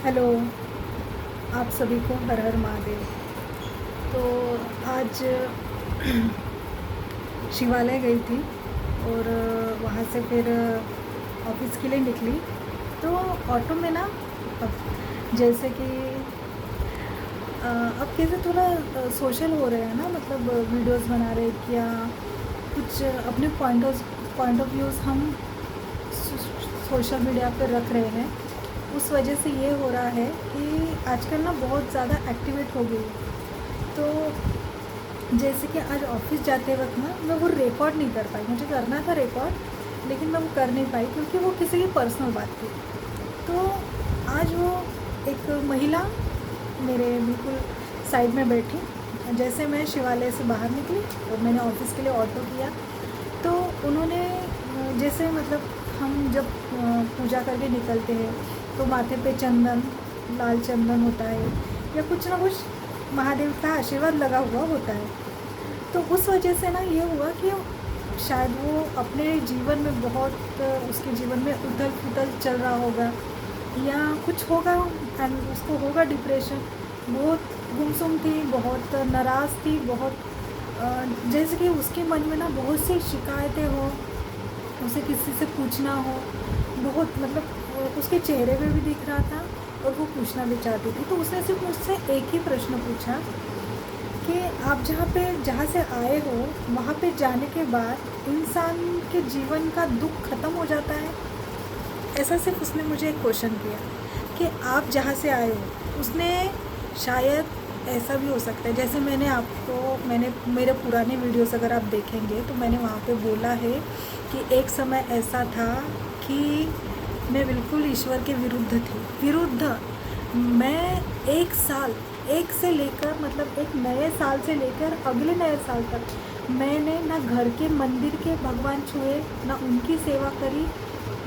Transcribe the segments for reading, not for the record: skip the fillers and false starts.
Hello, आप सभी को हर हर महादेव। तो आज शिवालय गई थी और वहाँ से फिर ऑफिस के लिए निकली। तो ऑटो में ना, अब जैसे कि अब कैसे थोड़ा सोशल हो रहे हैं ना, मतलब वीडियोस बना रहे क्या कुछ अपने पॉइंट ऑफ व्यूज़ हम सोशल मीडिया पर रख रहे हैं। उस वजह से ये हो रहा है कि आजकल ना बहुत ज़्यादा एक्टिवेट हो गई है। तो जैसे कि आज ऑफिस जाते वक्त ना मैं वो रिकॉर्ड नहीं कर पाई, मुझे करना था रिकॉर्ड लेकिन मैं वो कर नहीं पाई क्योंकि वो किसी की पर्सनल बात थी। तो आज वो एक महिला मेरे बिल्कुल साइड में बैठी। जैसे मैं शिवालय से बाहर निकली और मैंने ऑफिस के लिए ऑटो किया, तो उन्होंने जैसे मतलब हम जब पूजा करके निकलते हैं तो माथे पे चंदन, लाल चंदन होता है या कुछ ना कुछ महादेव का आशीर्वाद लगा हुआ होता है। तो उस वजह से ना ये हुआ कि शायद वो अपने जीवन में बहुत उसके जीवन में उथल पुथल चल रहा होगा या कुछ होगा एंड उसको होगा डिप्रेशन। बहुत गुमसुम थी, बहुत नाराज़ थी, बहुत जैसे कि उसके मन में ना बहुत सी शिकायतें हो, उसे किसी से पूछना हो, बहुत मतलब उसके चेहरे पे भी दिख रहा था और वो पूछना भी चाहती थी। तो उसने सिर्फ मुझसे एक ही प्रश्न पूछा कि आप जहाँ से आए हो वहाँ पे जाने के बाद इंसान के जीवन का दुख ख़त्म हो जाता है। ऐसा सिर्फ उसने मुझे एक क्वेश्चन किया कि आप जहाँ से आए हो, उसने शायद ऐसा भी हो सकता है जैसे मैंने मेरे पुराने वीडियोस अगर आप देखेंगे तो मैंने वहाँ पे बोला है कि एक समय ऐसा था कि मैं बिल्कुल ईश्वर के विरुद्ध मैं एक से लेकर मतलब एक नए साल से लेकर अगले नए साल तक मैंने ना घर के मंदिर के भगवान छुए, ना उनकी सेवा करी,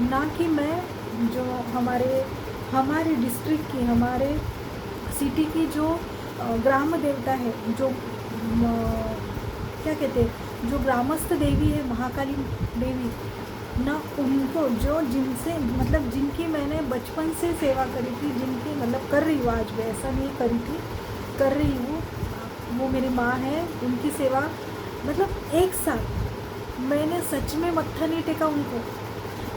ना कि मैं जो हमारे डिस्ट्रिक्ट की, हमारे सिटी की जो ग्राम देवता है, जो क्या कहते हैं, जो ग्रामस्थ देवी है महाकाली देवी, ना उनको जो जिनसे मतलब जिनकी मैंने बचपन से सेवा करी थी, जिनकी मतलब कर रही हूँ आज भी, ऐसा नहीं करी थी, कर रही हूँ, वो मेरी माँ है, उनकी सेवा मतलब एक साथ मैंने सच में मत्था नहीं टेका उनको।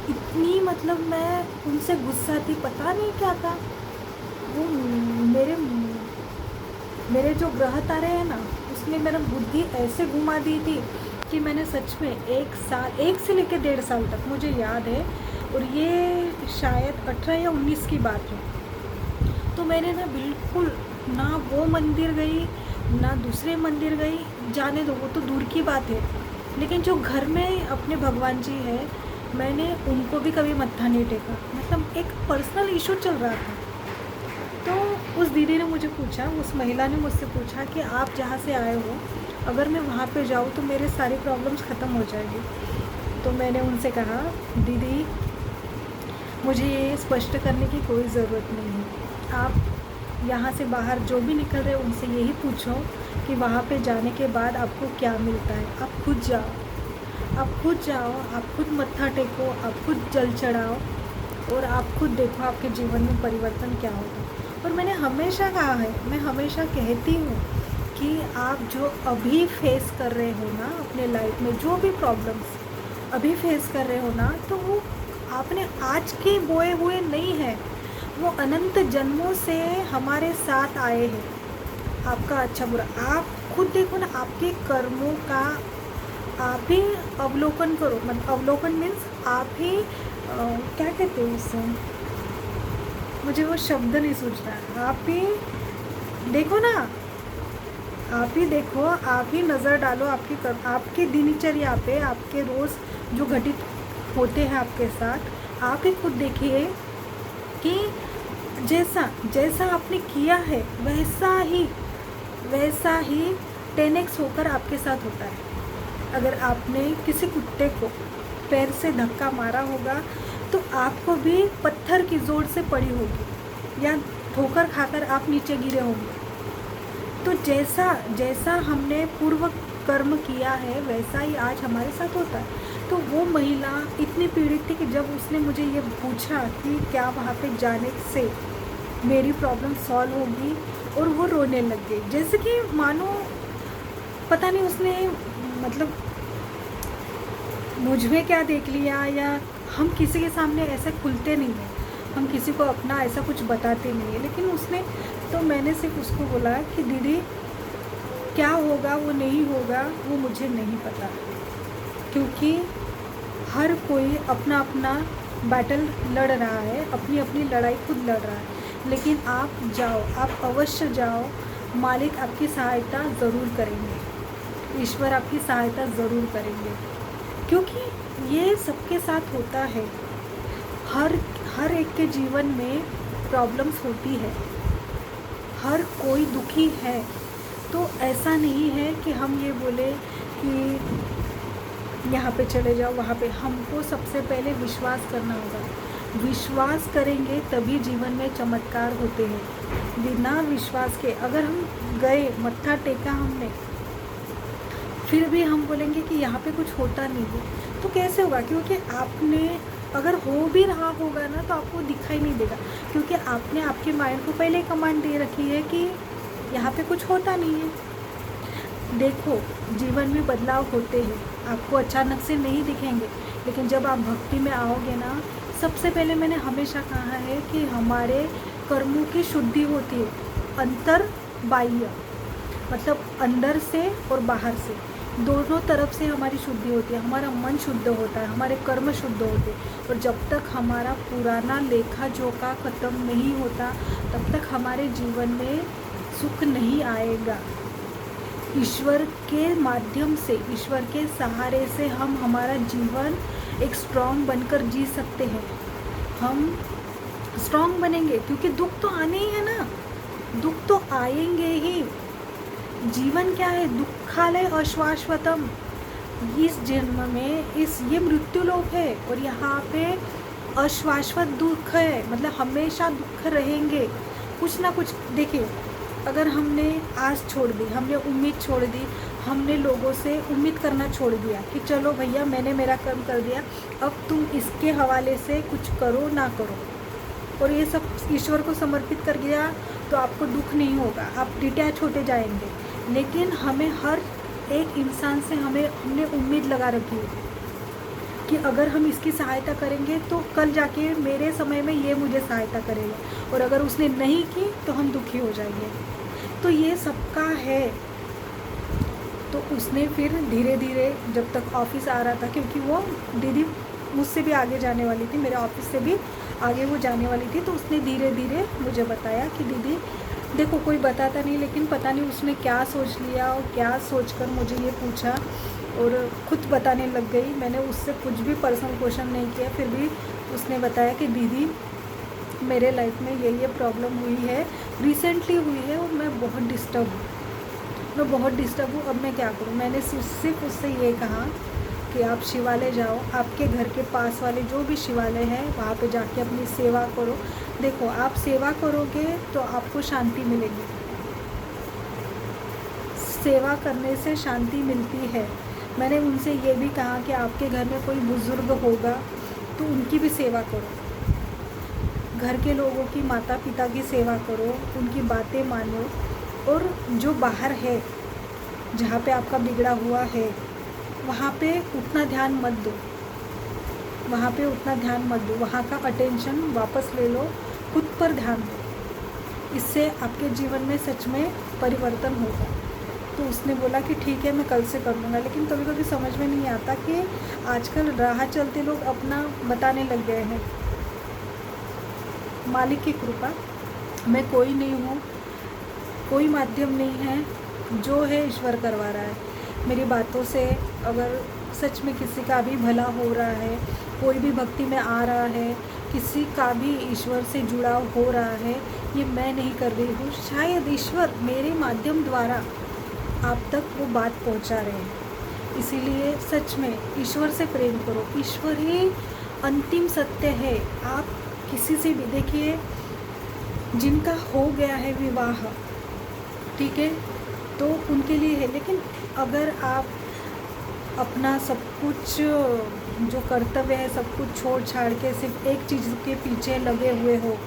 इतनी मतलब मैं उनसे गुस्सा थी, पता नहीं क्या था वो मेरे जो ग्रह तारे हैं ना, उसने मेरा बुद्धि ऐसे घुमा दी थी कि मैंने सच में एक से लेकर 1.5 साल तक मुझे याद है, और ये शायद 18 या 19 की बात है। तो मैंने ना बिल्कुल ना वो मंदिर गई ना दूसरे मंदिर गई, जाने दो वो तो दूर की बात है, लेकिन जो घर में अपने भगवान जी है मैंने उनको भी कभी मत्था नहीं टेका। मतलब एक पर्सनल इशू चल रहा था। तो उस दीदी ने मुझे पूछा, उस महिला ने मुझसे पूछा कि आप जहाँ से आए हो अगर मैं वहाँ पे जाऊँ तो मेरे सारी प्रॉब्लम्स ख़त्म हो जाएगी। तो मैंने उनसे कहा, दीदी मुझे ये स्पष्ट करने की कोई ज़रूरत नहीं है, आप यहाँ से बाहर जो भी निकल रहे उनसे यही पूछो कि वहाँ पे जाने के बाद आपको क्या मिलता है। आप खुद जाओ, आप खुद मत्था टेको, आप खुद जल चढ़ाओ और आप खुद देखो आपके जीवन में परिवर्तन क्या होगा। और मैंने हमेशा कहा है, मैं हमेशा कहती हूँ कि आप जो अभी फेस कर रहे हो ना अपने लाइफ में, जो भी प्रॉब्लम्स अभी फेस कर रहे हो ना, तो वो आपने आज के बोए हुए नहीं है, वो अनंत जन्मों से हमारे साथ आए हैं। आपका अच्छा बुरा आप खुद देखो ना, आपके कर्मों का आप ही अवलोकन करो। मतलब अवलोकन मीन्स आप ही क्या कहते हैं उससे, मुझे वो शब्द नहीं सूझ रहा है। आप ही देखो ना, आप ही देखो, आप ही नज़र डालो आपके दिनचर्या पे, आपके रोज़ जो घटित होते हैं आपके साथ, आप ही खुद देखिए कि जैसा आपने किया है वैसा ही 10x होकर आपके साथ होता है। अगर आपने किसी कुत्ते को पैर से धक्का मारा होगा तो आपको भी पत्थर की ज़ोर से पड़ी होगी या ठोकर खाकर आप नीचे गिरे होंगे। तो जैसा हमने पूर्व कर्म किया है वैसा ही आज हमारे साथ होता है। तो वो महिला इतनी पीड़ित थी कि जब उसने मुझे ये पूछा कि क्या वहाँ पे जाने से मेरी प्रॉब्लम सॉल्व होगी। और वो रोने लग गई, जैसे कि मानो पता नहीं उसने मतलब मुझ में क्या देख लिया, या हम किसी के सामने ऐसे खुलते नहीं हैं, हम किसी को अपना ऐसा कुछ बताते नहीं है, लेकिन उसने तो मैंने सिर्फ उसको बोला कि दीदी क्या होगा वो नहीं होगा वो मुझे नहीं पता, क्योंकि हर कोई अपना अपना बैटल लड़ रहा है, अपनी अपनी लड़ाई खुद लड़ रहा है। लेकिन आप जाओ, आप अवश्य जाओ, मालिक आपकी सहायता ज़रूर करेंगे, ईश्वर आपकी सहायता ज़रूर करेंगे, क्योंकि ये सबके साथ होता है। हर हर एक के जीवन में प्रॉब्लम्स होती है, हर कोई दुखी है। तो ऐसा नहीं है कि हम ये बोले कि यहाँ पे चले जाओ वहाँ पे। हमको सबसे पहले विश्वास करना होगा, विश्वास करेंगे तभी जीवन में चमत्कार होते हैं। बिना विश्वास के अगर हम गए, मत्था टेका हमने, फिर भी हम बोलेंगे कि यहाँ पे कुछ होता नहीं है, तो कैसे होगा? क्योंकि आपने अगर हो भी रहा होगा ना तो आपको दिखाई नहीं देगा, क्योंकि आपने आपके माइंड को पहले कमांड दे रखी है कि यहाँ पे कुछ होता नहीं है। देखो, जीवन में बदलाव होते हैं, आपको अचानक से नहीं दिखेंगे, लेकिन जब आप भक्ति में आओगे ना, सबसे पहले मैंने हमेशा कहा है कि हमारे कर्मों की शुद्धि होती है, अंतर बाह्य, मतलब अंदर से और बाहर से, दोनों तरफ से हमारी शुद्धि होती है। हमारा मन शुद्ध होता है, हमारे कर्म शुद्ध होते हैं, और जब तक हमारा पुराना लेखा जोखा ख़त्म नहीं होता तब तक हमारे जीवन में सुख नहीं आएगा। ईश्वर के माध्यम से, ईश्वर के सहारे से हम हमारा जीवन एक स्ट्रॉन्ग बनकर जी सकते हैं। हम स्ट्रॉन्ग बनेंगे क्योंकि दुख तो आने ही है ना, दुख तो आएंगे ही। जीवन क्या है? दुखालय अशाश्वतम। इस जन्म में ये मृत्यु लोक है, और यहाँ पे अशाश्वत दुख है, मतलब हमेशा दुख रहेंगे। कुछ ना कुछ देखिए, अगर हमने आस छोड़ दी, हमने उम्मीद छोड़ दी, हमने लोगों से उम्मीद करना छोड़ दिया कि चलो भैया मैंने मेरा कर्म कर दिया, अब तुम इसके हवाले से कुछ करो ना करो, और ये सब ईश्वर को समर्पित कर दिया, तो आपको दुख नहीं होगा, आप डिटैच होते जाएंगे। लेकिन हमें हर एक इंसान से हमने उम्मीद लगा रखी है कि अगर हम इसकी सहायता करेंगे तो कल जाके मेरे समय में ये मुझे सहायता करेगा, और अगर उसने नहीं की तो हम दुखी हो जाएंगे। तो ये सबका है। तो उसने फिर धीरे धीरे, जब तक ऑफिस आ रहा था, क्योंकि वो दीदी मुझसे भी आगे जाने वाली थी, मेरे ऑफिस से भी आगे वो जाने वाली थी, तो उसने धीरे धीरे मुझे बताया कि दीदी देखो, कोई बताता नहीं, लेकिन पता नहीं उसने क्या सोच लिया और क्या सोचकर मुझे ये पूछा और खुद बताने लग गई। मैंने उससे कुछ भी पर्सनल क्वेश्चन नहीं किया, फिर भी उसने बताया कि दीदी मेरे लाइफ में ये प्रॉब्लम हुई है, रिसेंटली हुई है, और मैं बहुत डिस्टर्ब हूँ, अब मैं क्या करूँ? मैंने सिर्फ उससे ये कहा कि आप शिवालय जाओ, आपके घर के पास वाले जो भी शिवालय है वहाँ पे जाके अपनी सेवा करो। देखो, आप सेवा करोगे तो आपको शांति मिलेगी, सेवा करने से शांति मिलती है। मैंने उनसे ये भी कहा कि आपके घर में कोई बुज़ुर्ग होगा तो उनकी भी सेवा करो, घर के लोगों की, माता पिता की सेवा करो, उनकी बातें मानो, और जो बाहर है, जहाँ पे आपका बिगड़ा हुआ है, वहाँ पे उतना ध्यान मत दो, वहाँ का अटेंशन वापस ले लो, खुद पर ध्यान दो। इससे आपके जीवन में सच में परिवर्तन होगा। तो उसने बोला कि ठीक है, मैं कल से कर लूँगा। लेकिन कभी कभी समझ में नहीं आता कि आजकल राह चलते लोग अपना बताने लग गए हैं। मालिक की कृपा, मैं कोई नहीं हूँ, कोई माध्यम नहीं है, जो है ईश्वर करवा रहा है। मेरी बातों से अगर सच में किसी का भी भला हो रहा है, कोई भी भक्ति में आ रहा है, किसी का भी ईश्वर से जुड़ाव हो रहा है, ये मैं नहीं कर रही हूँ, शायद ईश्वर मेरे माध्यम द्वारा आप तक वो बात पहुँचा रहे हैं। इसीलिए सच में ईश्वर से प्रेम करो, ईश्वर ही अंतिम सत्य है। आप किसी से भी देखिए, जिनका हो गया है विवाह, ठीक है, तो उनके लिए है, लेकिन अगर आप अपना सब कुछ जो कर्तव्य है सब कुछ छोड़ छाड़ के सिर्फ एक चीज़ के पीछे लगे हुए हो,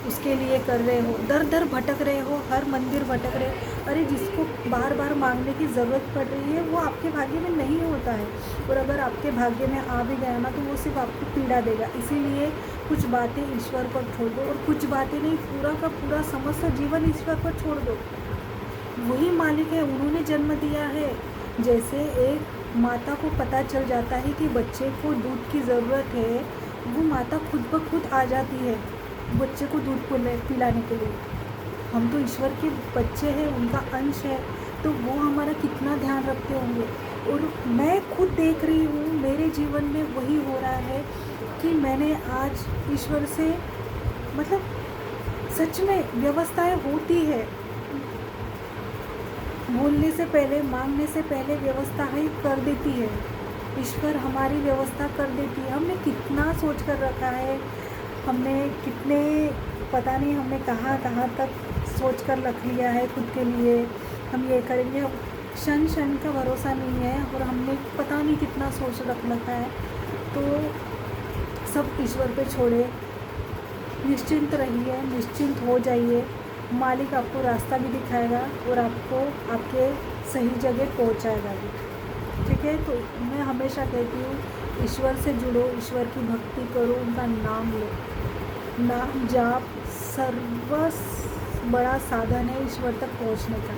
उसके लिए कर रहे हो, दर दर भटक रहे हो, हर मंदिर भटक रहे हो। अरे जिसको बार बार मांगने की ज़रूरत पड़ रही है वो आपके भाग्य में नहीं होता है, और अगर आपके भाग्य में आ भी गया ना तो वो सिर्फ आपको पीड़ा देगा। इसीलिए कुछ बातें ईश्वर पर छोड़ दो, और कुछ बातें नहीं, पूरा का पूरा समस्त जीवन ईश्वर पर छोड़ दो। वही मालिक है, उन्होंने जन्म दिया है। जैसे एक माता को पता चल जाता है कि बच्चे को दूध की ज़रूरत है, वो माता खुद ब खुद आ जाती है बच्चे को दूध पिलाने के लिए। हम तो ईश्वर के बच्चे हैं, उनका अंश है, तो वो हमारा कितना ध्यान रखते होंगे। और मैं खुद देख रही हूँ मेरे जीवन में वही हो रहा है कि मैंने आज ईश्वर से, मतलब सच में व्यवस्थाएं होती है, बोलने से पहले, मांगने से पहले व्यवस्था ही कर देती है। ईश्वर हमारी व्यवस्था कर देती है। हमने कितना सोच कर रखा है, हमने कितने, पता नहीं हमने कहाँ कहाँ तक सोच कर रख लिया है खुद के लिए, हम ये करेंगे। क्षण क्षण का भरोसा नहीं है, और हमने पता नहीं कितना सोच रखा है। तो सब ईश्वर पे छोड़े, निश्चिंत रहिए, निश्चिंत हो जाइए। मालिक आपको रास्ता भी दिखाएगा और आपको आपके सही जगह पहुंचाएगा भी। ठीक है, तो मैं हमेशा कहती हूँ ईश्वर से जुड़ो, ईश्वर की भक्ति करो, उनका नाम लो। नाम जाप सर्व बड़ा साधन है ईश्वर तक पहुंचने का।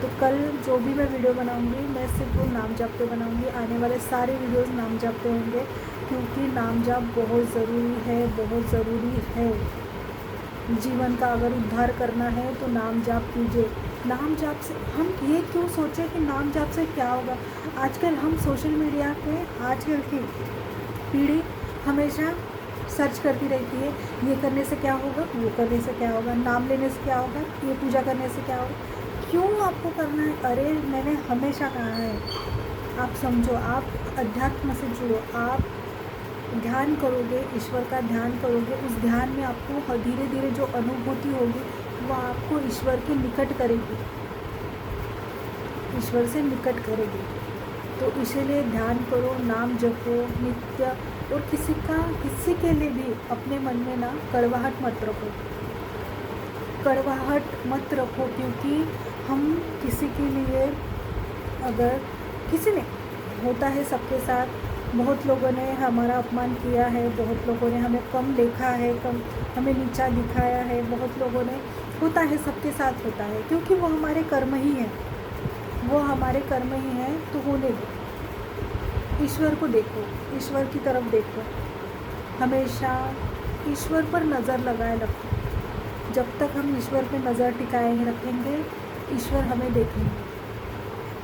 तो कल जो भी मैं वीडियो बनाऊंगी, मैं सिर्फ वो नाम जाप पे बनाऊंगी। आने वाले सारे वीडियोस नाम जाप पे होंगे, क्योंकि नाम जाप बहुत ज़रूरी है, बहुत ज़रूरी है। जीवन का अगर उद्धार करना है तो नाम जाप कीजिए। नाम जाप से हम ये क्यों सोचें कि नाम जाप से क्या होगा। आजकल हम सोशल मीडिया पे, आजकल की पीढ़ी हमेशा सर्च करती रहती है, ये करने से क्या होगा, वो करने से क्या होगा, नाम लेने से क्या होगा, ये पूजा करने से क्या होगा। क्यों आपको करना है? अरे मैंने हमेशा कहा है, आप समझो, आप अध्यात्म से जुड़ो, आप ध्यान करोगे, ईश्वर का ध्यान करोगे, उस ध्यान में आपको धीरे धीरे जो अनुभूति होगी वो आपको ईश्वर के निकट करेगी, ईश्वर से निकट करेगी। तो इसीलिए ध्यान करो, नाम जपो नित्य। और किसी के लिए भी अपने मन में ना कड़वाहट मत रखो, कड़वाहट मत रखो, क्योंकि हम किसी के लिए, अगर किसी ने, होता है सबके साथ, बहुत लोगों ने हमारा अपमान किया है, बहुत लोगों ने हमें कम देखा है, कम हमें नीचा दिखाया है, बहुत लोगों ने, होता है, सबके साथ होता है, क्योंकि वो हमारे कर्म ही हैं, वो हमारे कर्म ही हैं। तो होने दो, ईश्वर को देखो, ईश्वर की तरफ देखो, हमेशा ईश्वर पर नज़र लगाए रखो। जब तक हम ईश्वर पर नज़र टिकाए रखेंगे, ईश्वर हमें देखेंगे,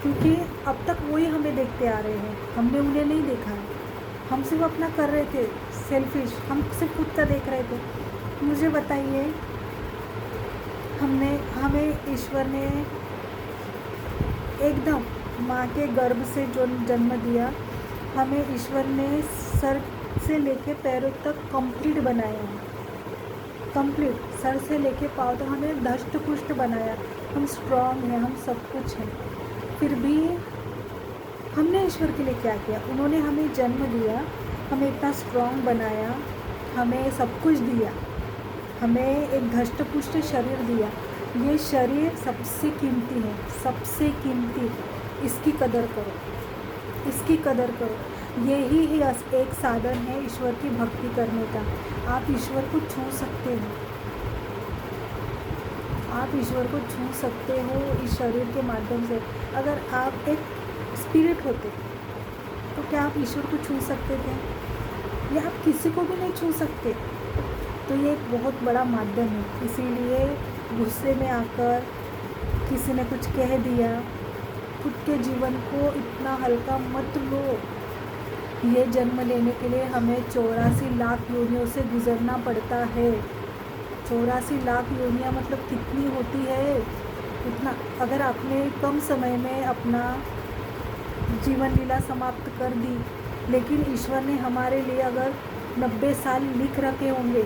क्योंकि अब तक वही हमें देखते आ रहे हैं, हमने उन्हें नहीं देखा है। हम सिर्फ अपना कर रहे थे, सेल्फिश, हम सिर्फ खुद का देख रहे थे। मुझे बताइए, हमें ईश्वर ने एकदम माँ के गर्भ से जो जन्म दिया, हमें ईश्वर ने सर से लेके पैरों तक कंप्लीट बनाया है, कंप्लीट सर से लेके पाँव तक हमें धष्ट पुष्ट बनाया। हम स्ट्रांग हैं, हम सब कुछ हैं, फिर भी हमने ईश्वर के लिए क्या किया? उन्होंने हमें जन्म दिया, हमें इतना स्ट्रांग बनाया, हमें सब कुछ दिया, हमें एक धष्ट पुष्ट शरीर दिया। ये शरीर सबसे कीमती है, सबसे कीमती। इसकी कदर करो, इसकी कदर करो। यही एक साधन है ईश्वर की भक्ति करने का। आप ईश्वर को छू सकते हो, आप ईश्वर को छू सकते हो इस शरीर के माध्यम से। अगर आप एक स्पिरिट होते तो क्या आप ईश्वर को छू सकते थे? या आप किसी को भी नहीं छू सकते? तो ये एक बहुत बड़ा माध्यम है। इसीलिए गुस्से में आकर किसी ने कुछ कह दिया, खुद के जीवन को इतना हल्का मत लो। ये जन्म लेने के लिए हमें 84 लाख योनियों से गुजरना पड़ता है। 84 लाख योनियाँ मतलब कितनी होती है? इतना। अगर आपने कम समय में अपना जीवन लीला समाप्त कर दी, लेकिन ईश्वर ने हमारे लिए अगर 90 साल लिख रखे होंगे,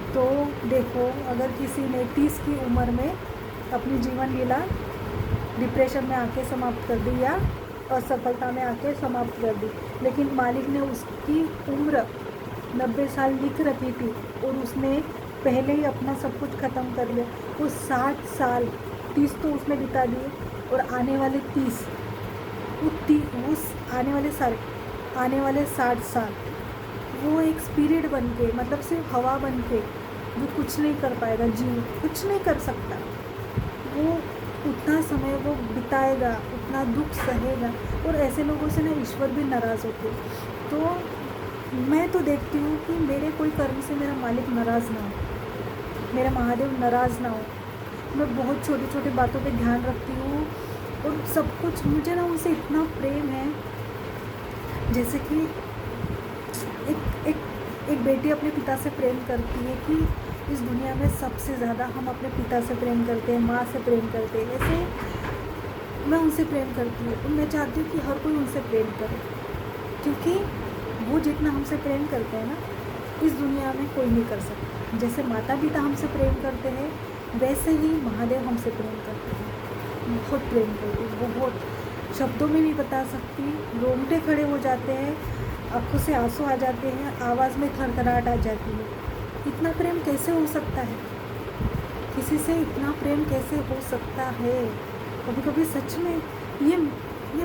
तो देखो, अगर किसी ने 30 की उम्र में अपनी जीवन लीला डिप्रेशन में आके समाप्त कर दी या असफलता में आके समाप्त कर दी, लेकिन मालिक ने उसकी उम्र 90 साल लिख रखी थी और उसने पहले ही अपना सब कुछ ख़त्म कर लिया। वो 60 साल 30 तो उसने बिता दिए, और आने वाले 30 उस आने वाले 60 साल वो एक स्पिरिट बन के, मतलब सिर्फ हवा बन के, जो कुछ नहीं कर पाएगा, जीव कुछ नहीं कर सकता, वो उतना समय वो बिताएगा, उतना दुख सहेगा। और ऐसे लोगों से ना ईश्वर भी नाराज़ होते। तो मैं तो देखती हूँ कि मेरे कोई कर्म से मेरा मालिक नाराज़ ना हो, मेरा महादेव नाराज़ ना हो। मैं बहुत छोटी छोटी बातों पे ध्यान रखती हूँ, और सब कुछ मुझे ना उनसे इतना प्रेम है। जैसे कि एक एक एक बेटी अपने पिता से प्रेम करती है कि इस दुनिया में सबसे ज़्यादा हम अपने पिता से प्रेम करते हैं, माँ से प्रेम करते हैं, ऐसे मैं उनसे प्रेम करती हूँ। और मैं चाहती हूँ कि हर कोई उनसे प्रेम करे, क्योंकि वो जितना हमसे प्रेम करते हैं ना, इस दुनिया में कोई नहीं कर सकता। जैसे माता पिता हमसे प्रेम करते हैं, वैसे ही महादेव हमसे प्रेम करते हैं, बहुत प्रेम करते हैं, बहुत शब्दों में नहीं बता सकती। रोंगटे खड़े हो जाते हैं, आँखों से आंसू आ जाते हैं, आवाज़ में थरथराहट आ जाती है। इतना प्रेम कैसे हो सकता है? किसी से इतना प्रेम कैसे हो सकता है? कभी कभी सच में ये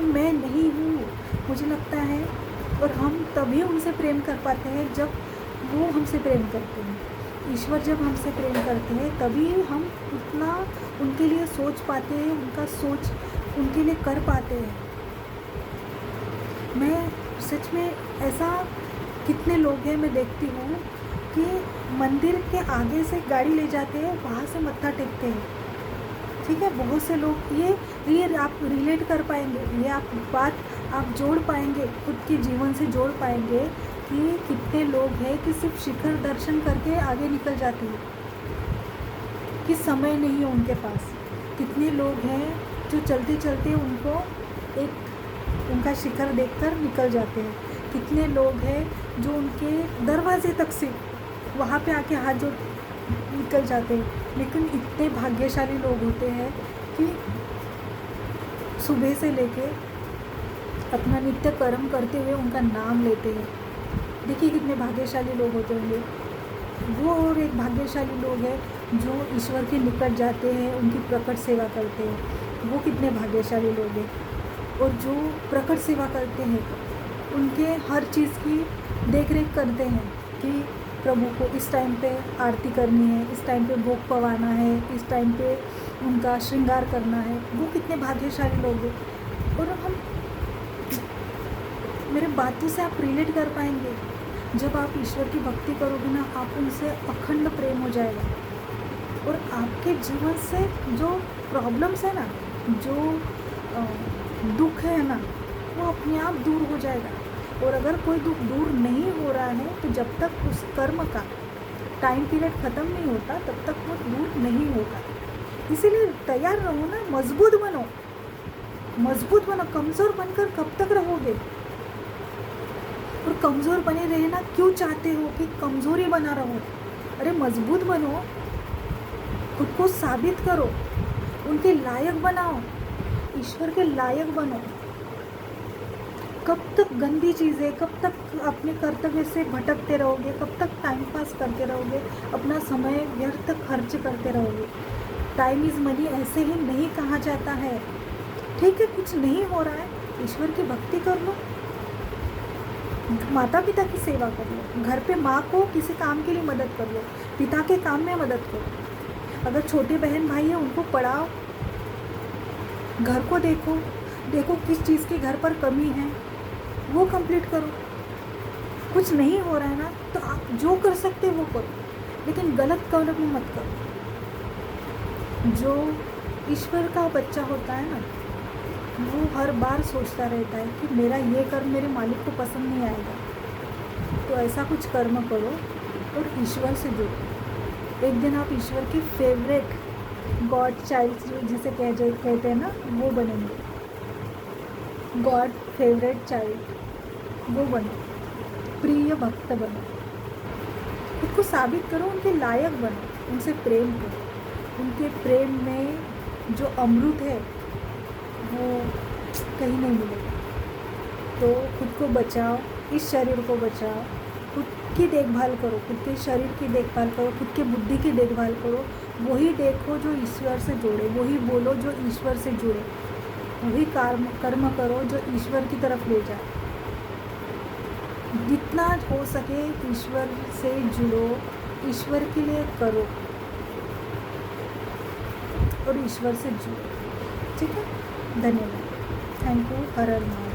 मैं नहीं हूँ, मुझे लगता है। और हम तभी उनसे प्रेम कर पाते हैं जब वो हमसे प्रेम करते हैं। ईश्वर जब हमसे प्रेम करते हैं तभी हम उतना उनके लिए सोच पाते हैं, उनका सोच उनके लिए कर पाते हैं। मैं सच में ऐसा कितने लोग हैं, मैं देखती हूँ कि मंदिर के आगे से गाड़ी ले जाते हैं, वहाँ से मत्था टेकते हैं। ठीक है, बहुत से लोग ये आप रिलेट कर पाएंगे, ये बात आप जोड़ पाएंगे, खुद के जीवन से जोड़ पाएंगे कि कितने लोग हैं कि सिर्फ शिखर दर्शन करके आगे निकल जाते हैं, कि समय नहीं है उनके पास। कितने लोग हैं जो चलते चलते उनका शिखर देखकर निकल जाते हैं। कितने लोग हैं जो उनके दरवाजे तक से वहाँ पे आके हाथ जोड़ निकल जाते हैं। लेकिन इतने भाग्यशाली लोग होते हैं कि सुबह से लेके अपना नित्य कर्म करते हुए उनका नाम लेते हैं। देखिए कितने भाग्यशाली लोग होते होंगे वो। और एक भाग्यशाली लोग हैं जो ईश्वर के निकट जाते हैं, उनकी प्रकट सेवा करते हैं, वो कितने भाग्यशाली लोग हैं। और जो प्रकट सेवा करते हैं उनके हर चीज़ की देख रेख करते हैं कि प्रभु को इस टाइम पे आरती करनी है, इस टाइम पे भोग पवाना है, इस टाइम पे उनका श्रृंगार करना है। वो कितने भाग्यशाली लोग हैं। और हम मेरे बातों से आप रिलेट कर पाएंगे। जब आप ईश्वर की भक्ति करोगे ना, आप उनसे अखंड प्रेम हो जाएगा। और आपके जीवन से जो प्रॉब्लम्स है ना, जो दुख है ना, वो अपने आप दूर हो जाएगा। और अगर कोई दुख दूर नहीं हो रहा है तो जब तक उस कर्म का टाइम पीरियड ख़त्म नहीं होता तब तक वो दूर नहीं होगा। इसीलिए तैयार रहो ना, मजबूत बनो, मजबूत बनो। कमज़ोर बनकर कब तक रहोगे? और कमज़ोर बने रहना क्यों चाहते हो कि कमज़ोरी बना रहो? अरे मजबूत बनो, खुद को साबित करो, उनके लायक बनाओ, ईश्वर के लायक बनो। कब तक गंदी चीज़ें, कब तक अपने कर्तव्य से भटकते रहोगे? कब तक टाइम पास करते रहोगे? अपना समय व्यर्थ खर्च करते रहोगे? टाइम इज़ मनी ऐसे ही नहीं कहा जाता है। ठीक है, कुछ नहीं हो रहा है, ईश्वर की भक्ति कर लो, माता पिता की सेवा कर लो, घर पे माँ को किसी काम के लिए मदद कर लो, पिता के काम में मदद करो। अगर छोटे बहन भाई है उनको पढ़ाओ, घर को देखो किस चीज़ की घर पर कमी है वो कंप्लीट करो। कुछ नहीं हो रहा है ना, तो आप जो कर सकते वो करो, लेकिन गलत कर्म मत करो। जो ईश्वर का बच्चा होता है ना, वो हर बार सोचता रहता है कि मेरा ये कर्म मेरे मालिक को पसंद नहीं आएगा, तो ऐसा कुछ कर्म करो और ईश्वर से जुड़ो। एक दिन आप ईश्वर के फेवरेट गॉड चाइल्ड जिसे कहते हैं ना, वो बनेंगे। गॉड फेवरेट चाइल्ड वो बनो, प्रिय भक्त बनो, खुद को साबित करो, उनके लायक बनो, उनसे प्रेम करो। उनके प्रेम में जो अमृत है वो कहीं नहीं मिलेगा। तो खुद को बचाओ, इस शरीर को बचाओ, खुद की देखभाल करो, खुद के शरीर की देखभाल करो, खुद की बुद्धि की देखभाल करो। वही देखो जो ईश्वर से जुड़े, वही बोलो जो ईश्वर से जुड़े, वही कर्म करो जो ईश्वर की तरफ ले जाए। जितना हो सके ईश्वर से जुड़ो, ईश्वर के लिए करो और ईश्वर से जुड़ो। ठीक है, धन्यवाद। Thank you. Her her Mahadev.